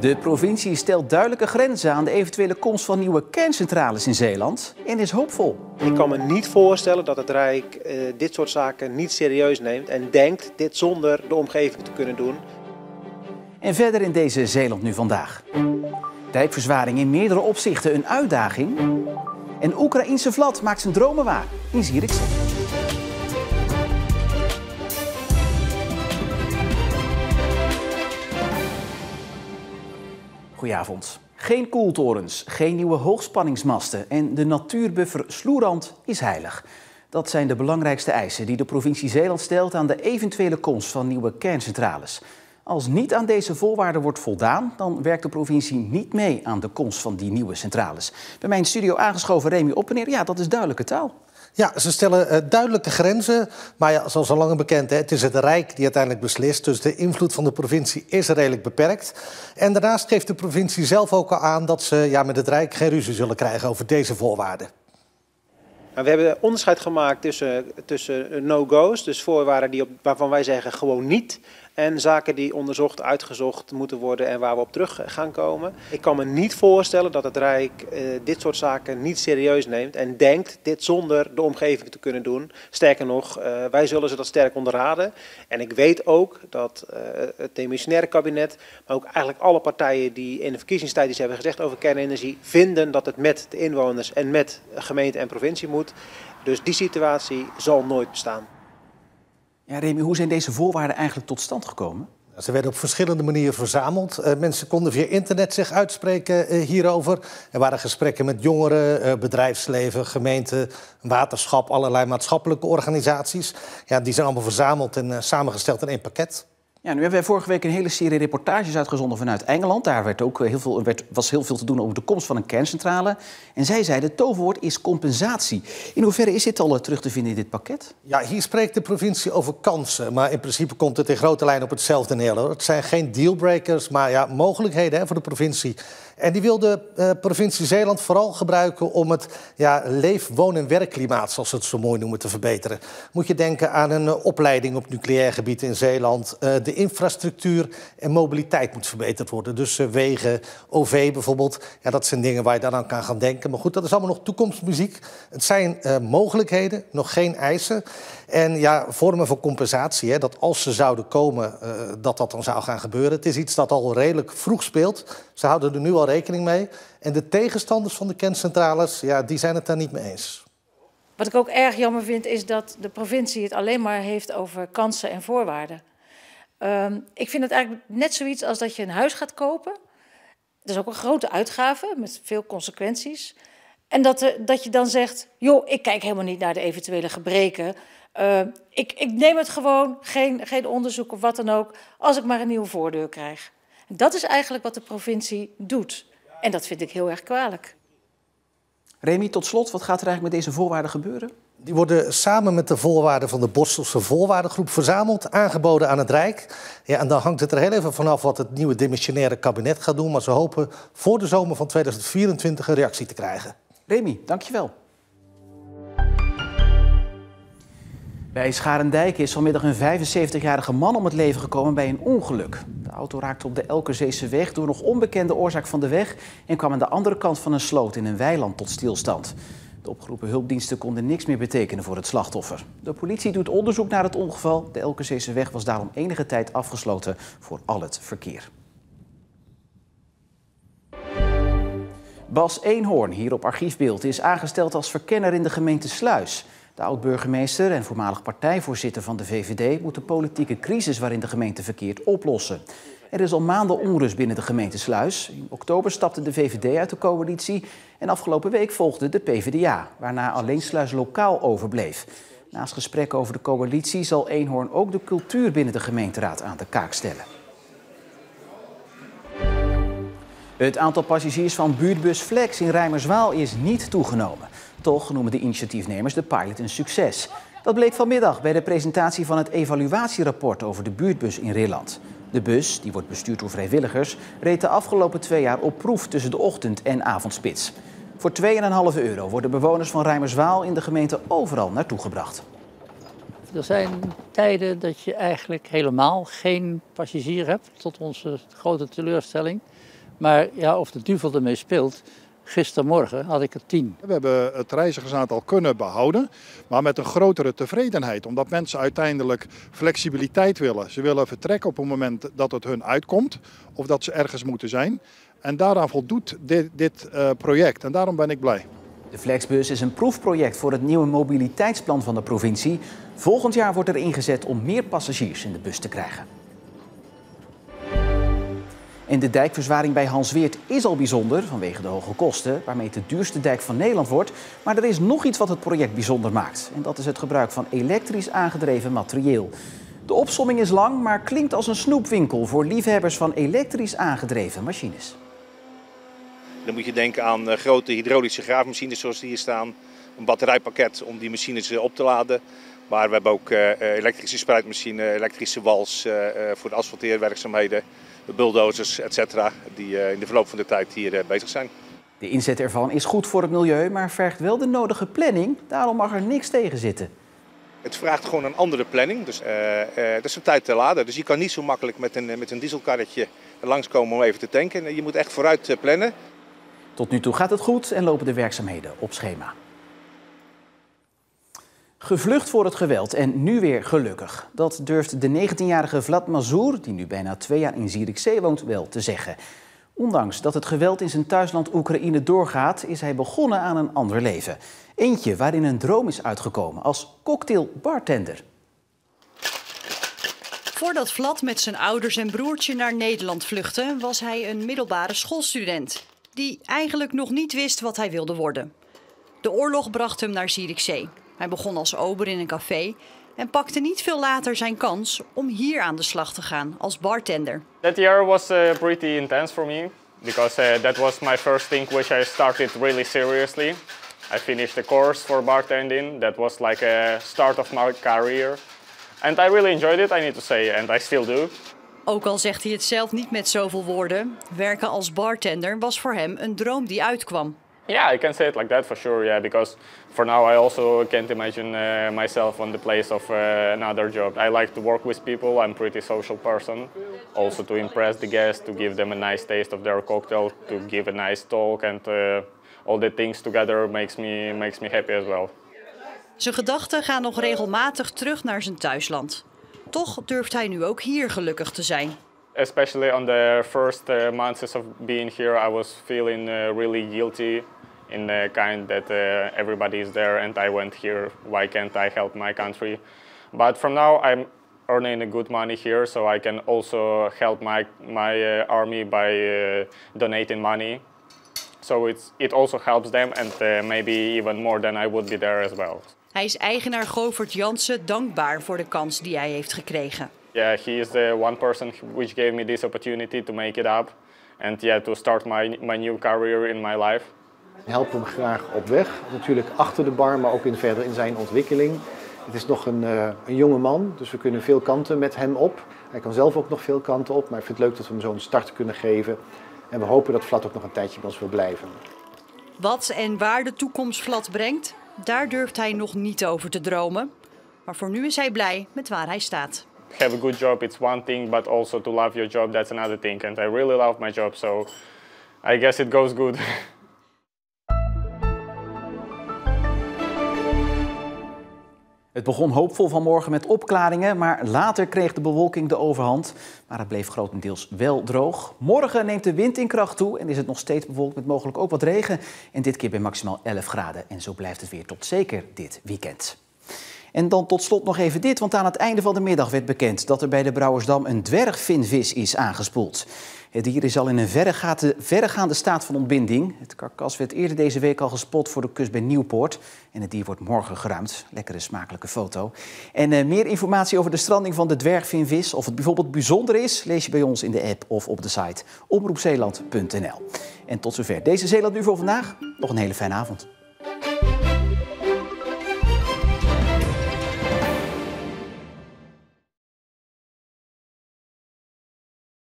De provincie stelt duidelijke grenzen aan de eventuele komst van nieuwe kerncentrales in Zeeland en is hoopvol. Ik kan me niet voorstellen dat het Rijk dit soort zaken niet serieus neemt en denkt dit zonder de omgeving te kunnen doen. En verder in deze Zeeland nu vandaag. Dijkverzwaring in meerdere opzichten een uitdaging. En Oekraïense vlat maakt zijn dromen waar in Zierikzee. Goedenavond. Geen koeltorens, geen nieuwe hoogspanningsmasten en de natuurbuffer Sloerand is heilig. Dat zijn de belangrijkste eisen die de provincie Zeeland stelt aan de eventuele komst van nieuwe kerncentrales. Als niet aan deze voorwaarden wordt voldaan, dan werkt de provincie niet mee aan de komst van die nieuwe centrales. Bij mijn studio aangeschoven Remy Oppeneer, ja, dat is duidelijke taal. Ja, ze stellen duidelijke grenzen, maar ja, zoals al langer bekend, het is het Rijk die uiteindelijk beslist. Dus de invloed van de provincie is redelijk beperkt. En daarnaast geeft de provincie zelf ook al aan dat ze met het Rijk geen ruzie zullen krijgen over deze voorwaarden. We hebben onderscheid gemaakt tussen no-go's, dus voorwaarden waarvan wij zeggen gewoon niet. En zaken die onderzocht, uitgezocht moeten worden en waar we op terug gaan komen. Ik kan me niet voorstellen dat het Rijk dit soort zaken niet serieus neemt en denkt dit zonder de omgeving te kunnen doen. Sterker nog, wij zullen ze dat sterk onderraden. En ik weet ook dat het demissionaire kabinet, maar ook eigenlijk alle partijen die in de verkiezingstijd iets hebben gezegd over kernenergie, vinden dat het met de inwoners en met gemeente en provincie moet. Dus die situatie zal nooit bestaan. Ja, Remy, hoe zijn deze voorwaarden eigenlijk tot stand gekomen? Ze werden op verschillende manieren verzameld. Mensen konden via internet zich uitspreken hierover. Er waren gesprekken met jongeren, bedrijfsleven, gemeenten, waterschap, allerlei maatschappelijke organisaties. Ja, die zijn allemaal verzameld en samengesteld in één pakket. Ja, nu hebben wij vorige week een hele serie reportages uitgezonden vanuit Engeland. Daar was heel veel te doen over de komst van een kerncentrale. En zij zeiden, het toverwoord is compensatie. In hoeverre is dit al terug te vinden in dit pakket? Ja, hier spreekt de provincie over kansen. Maar in principe komt het in grote lijnen op hetzelfde neer. Het zijn geen dealbreakers, maar mogelijkheden voor de provincie. En die wil de provincie Zeeland vooral gebruiken om het leef-, woon- en werkklimaat, zoals ze het zo mooi noemen, te verbeteren. Moet je denken aan een opleiding op nucleair gebied in Zeeland. De infrastructuur en mobiliteit moet verbeterd worden. Dus wegen, OV bijvoorbeeld. Ja, dat zijn dingen waar je dan aan kan gaan denken. Maar goed, dat is allemaal nog toekomstmuziek. Het zijn mogelijkheden, nog geen eisen. En vormen van compensatie, dat als ze zouden komen, dat dan zou gaan gebeuren. Het is iets dat al redelijk vroeg speelt. Ze houden er nu al rekening mee. En de tegenstanders van de kerncentrales, die zijn het daar niet mee eens. Wat ik ook erg jammer vind, is dat de provincie het alleen maar heeft over kansen en voorwaarden. Ik vind het eigenlijk net zoiets als dat je een huis gaat kopen. Dat is ook een grote uitgave met veel consequenties. En dat je dan zegt, joh, ik kijk helemaal niet naar de eventuele gebreken. Ik neem het gewoon, geen onderzoek of wat dan ook, als ik maar een nieuwe voordeur krijg. En dat is eigenlijk wat de provincie doet. En dat vind ik heel erg kwalijk. Remy, tot slot, wat gaat er eigenlijk met deze voorwaarden gebeuren? Die worden samen met de voorwaarden van de Borstelse voorwaardengroep verzameld, aangeboden aan het Rijk. Ja, en dan hangt het er heel even vanaf wat het nieuwe demissionaire kabinet gaat doen. Maar ze hopen voor de zomer van 2024 een reactie te krijgen. Remy, dankjewel. Bij Scharendijk is vanmiddag een 75-jarige man om het leven gekomen bij een ongeluk. De auto raakte op de Elkerzeeseweg door nog onbekende oorzaak van de weg en kwam aan de andere kant van een sloot in een weiland tot stilstand. De opgeroepen hulpdiensten konden niks meer betekenen voor het slachtoffer. De politie doet onderzoek naar het ongeval. De Elkerzeeseweg was daarom enige tijd afgesloten voor al het verkeer. Bas Eenhoorn, hier op Archiefbeeld, is aangesteld als verkenner in de gemeente Sluis. De oud-burgemeester en voormalig partijvoorzitter van de VVD moet de politieke crisis waarin de gemeente verkeert oplossen. Er is al maanden onrust binnen de gemeente Sluis. In oktober stapte de VVD uit de coalitie en afgelopen week volgde de PvdA, waarna alleen Sluis lokaal overbleef. Naast gesprekken over de coalitie zal Eenhoorn ook de cultuur binnen de gemeenteraad aan de kaak stellen. Het aantal passagiers van buurtbus Flex in Rijmerswaal is niet toegenomen. Toch noemen de initiatiefnemers de pilot een succes. Dat bleek vanmiddag bij de presentatie van het evaluatierapport over de buurtbus in Rilland. De bus, die wordt bestuurd door vrijwilligers, reed de afgelopen 2 jaar op proef tussen de ochtend- en avondspits. Voor €2,5 worden bewoners van Rijmerswaal in de gemeente overal naartoe gebracht. Er zijn tijden dat je eigenlijk helemaal geen passagier hebt, tot onze grote teleurstelling. Maar ja, of de duivel ermee speelt, gistermorgen had ik er 10. We hebben het reizigersaantal kunnen behouden, maar met een grotere tevredenheid. Omdat mensen uiteindelijk flexibiliteit willen. Ze willen vertrekken op het moment dat het hun uitkomt of dat ze ergens moeten zijn. En daaraan voldoet dit project en daarom ben ik blij. De Flexbus is een proefproject voor het nieuwe mobiliteitsplan van de provincie. Volgend jaar wordt er ingezet om meer passagiers in de bus te krijgen. En de dijkverzwaring bij Hansweert is al bijzonder vanwege de hoge kosten, waarmee het de duurste dijk van Nederland wordt. Maar er is nog iets wat het project bijzonder maakt. En dat is het gebruik van elektrisch aangedreven materieel. De opsomming is lang, maar klinkt als een snoepwinkel voor liefhebbers van elektrisch aangedreven machines. Dan moet je denken aan grote hydraulische graafmachines zoals die hier staan. Een batterijpakket om die machines op te laden. Maar we hebben ook elektrische spuitmachine, elektrische wals voor de asfalteerwerkzaamheden. De bulldozers, etc. die in de verloop van de tijd hier bezig zijn. De inzet ervan is goed voor het milieu, maar vergt wel de nodige planning. Daarom mag er niks tegen zitten. Het vraagt gewoon een andere planning. Dus dat is een tijd te laden. Dus je kan niet zo makkelijk met een dieselkarretje langskomen om even te tanken. Je moet echt vooruit plannen. Tot nu toe gaat het goed en lopen de werkzaamheden op schema. Gevlucht voor het geweld en nu weer gelukkig. Dat durft de 19-jarige Vlad Mazur, die nu bijna 2 jaar in Zierikzee woont, wel te zeggen. Ondanks dat het geweld in zijn thuisland Oekraïne doorgaat, is hij begonnen aan een ander leven. Eentje waarin een droom is uitgekomen als cocktailbartender. Voordat Vlad met zijn ouders en broertje naar Nederland vluchtte, was hij een middelbare schoolstudent. Die eigenlijk nog niet wist wat hij wilde worden. De oorlog bracht hem naar Zierikzee. Hij begon als ober in een café en pakte niet veel later zijn kans om hier aan de slag te gaan als bartender. That year was pretty intense for me because that was my first thing which I started really seriously. I finished the course for bartending. That was like a start of my career. And I really enjoyed it, I need to say, and I still do. Ook al zegt hij het zelf niet met zoveel woorden, werken als bartender was voor hem een droom die uitkwam. Yeah, I can say it like that for sure, yeah, because for now I also can't imagine myself on the place of another job. I like to work with people, I'm a pretty social person. Also to impress the guests, to give them a nice taste of their cocktail, to give a nice talk and all the things together makes me happy as well. Zijn gedachten gaan nog regelmatig terug naar zijn thuisland. Toch durft hij nu ook hier gelukkig te zijn. Especially on the first months of being here, I was feeling really guilty in the kind that everybody is there and I went here. Why can't I help my country? But from now I'm earning a good money here, so I can also help my army by donating money. So it also helps them and maybe even more than I would be there as well. Hij is eigenaar Govert Jansen dankbaar voor de kans die hij heeft gekregen. Yeah, he is the one person which gave me this opportunity to make it up and yeah, to start my new career in my life. Ik help hem graag op weg, natuurlijk achter de bar, maar ook verder in zijn ontwikkeling. Het is nog een jonge man, dus we kunnen veel kanten met hem op. Hij kan zelf ook nog veel kanten op, maar ik vind het leuk dat we hem zo'n start kunnen geven. En we hopen dat Vlad ook nog een tijdje bij ons wil blijven. Wat en waar de toekomst Vlad brengt, daar durft hij nog niet over te dromen. Maar voor nu is hij blij met waar hij staat. Have a good job, it's one thing, but also to love your job, that's another thing. And I really love my job, so I guess it goes good. Het begon hoopvol vanmorgen met opklaringen, maar later kreeg de bewolking de overhand. Maar het bleef grotendeels wel droog. Morgen neemt de wind in kracht toe en is het nog steeds bewolkt met mogelijk ook wat regen. En dit keer bij maximaal 11 graden. En zo blijft het weer tot zeker dit weekend. En dan tot slot nog even dit, want aan het einde van de middag werd bekend dat er bij de Brouwersdam een dwergvinvis is aangespoeld. Het dier is al in een verregaande staat van ontbinding. Het karkas werd eerder deze week al gespot voor de kust bij Nieuwpoort. En het dier wordt morgen geruimd. Lekkere, smakelijke foto. En meer informatie over de stranding van de dwergvinvis, of het bijvoorbeeld bijzonder is, lees je bij ons in de app of op de site omroepzeeland.nl. En tot zover deze Zeeland Nu voor vandaag. Nog een hele fijne avond.